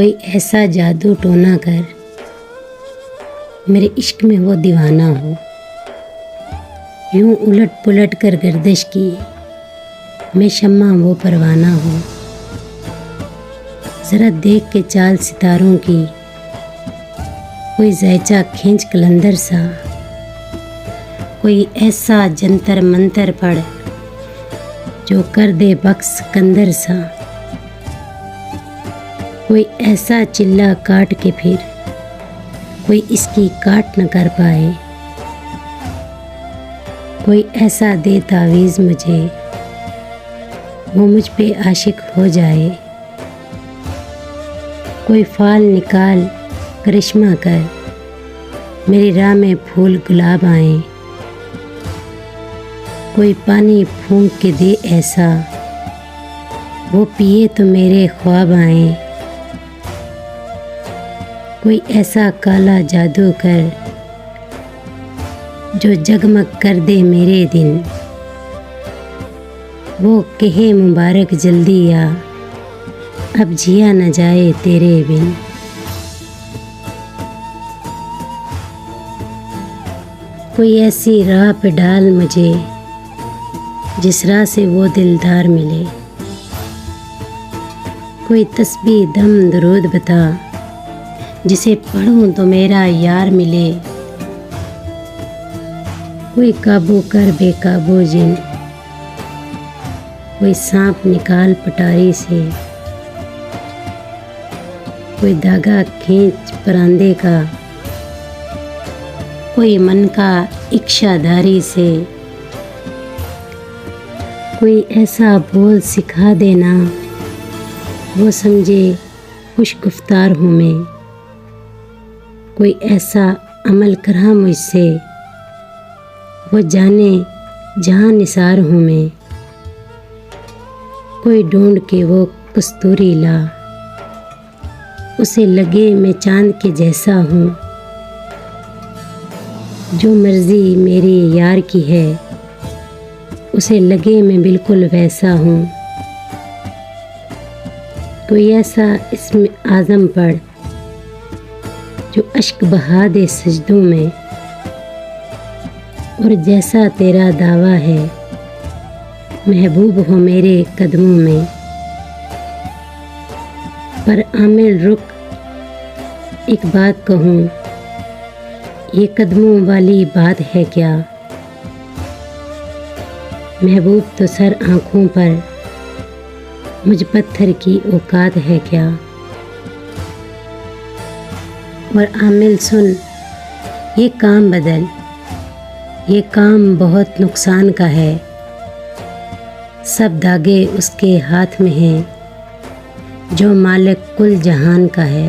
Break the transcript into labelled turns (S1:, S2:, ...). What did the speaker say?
S1: कोई ऐसा जादू टोना कर मेरे इश्क में वो दीवाना हो। यूं उलट पुलट कर गर्दिश की मैं शम्मा वो परवाना हो। ज़रा देख के चाल सितारों की कोई ज़ैचा खींच कलंदर सा। कोई ऐसा जंतर मंतर पढ़ जो कर दे बक्स कंदर सा। कोई ऐसा चिल्ला काट के फिर कोई इसकी काट न कर पाए। कोई ऐसा दे तावीज़ मुझे वो मुझ पे आशिक हो जाए। कोई फाल निकाल करिश्मा कर मेरी राह में फूल गुलाब आए। कोई पानी फूंक के दे ऐसा वो पिए तो मेरे ख्वाब आए। कोई ऐसा काला जादू कर जो जगमग कर दे मेरे दिन। वो कहे मुबारक जल्दी आ अब जिया न जाए तेरे बिन। कोई ऐसी राह पे डाल मुझे जिस राह से वो दिलदार मिले। कोई तस्बीह दम दरूद बता जिसे पढ़ूं तो मेरा यार मिले। कोई काबू कर बेकाबू जिन कोई सांप निकाल पटारी से। कोई धागा खींच परांदे का कोई मन का इच्छाधारी से। कोई ऐसा बोल सिखा देना वो समझे खुश गुफ्तार हूँ मैं। कोई ऐसा अमल करा मुझसे वो जाने जहाँ निसार हूँ मैं। कोई ढूंढ के वो कस्तूरी ला उसे लगे मैं चांद के जैसा हूँ। जो मर्जी मेरी यार की है उसे लगे मैं बिल्कुल वैसा हूँ। कोई ऐसा इसमें आज़म पढ़ जो अश्क बहा दे सजदों में। और जैसा तेरा दावा है महबूब हो मेरे कदमों में। पर आमिल रुक एक बात कहूँ ये कदमों वाली बात है क्या। महबूब तो सर आँखों पर मुझ पत्थर की औकात है क्या। और आमिल सुन ये काम बदल ये काम बहुत नुकसान का है। सब धागे उसके हाथ में हैं जो मालिक कुल जहान का है।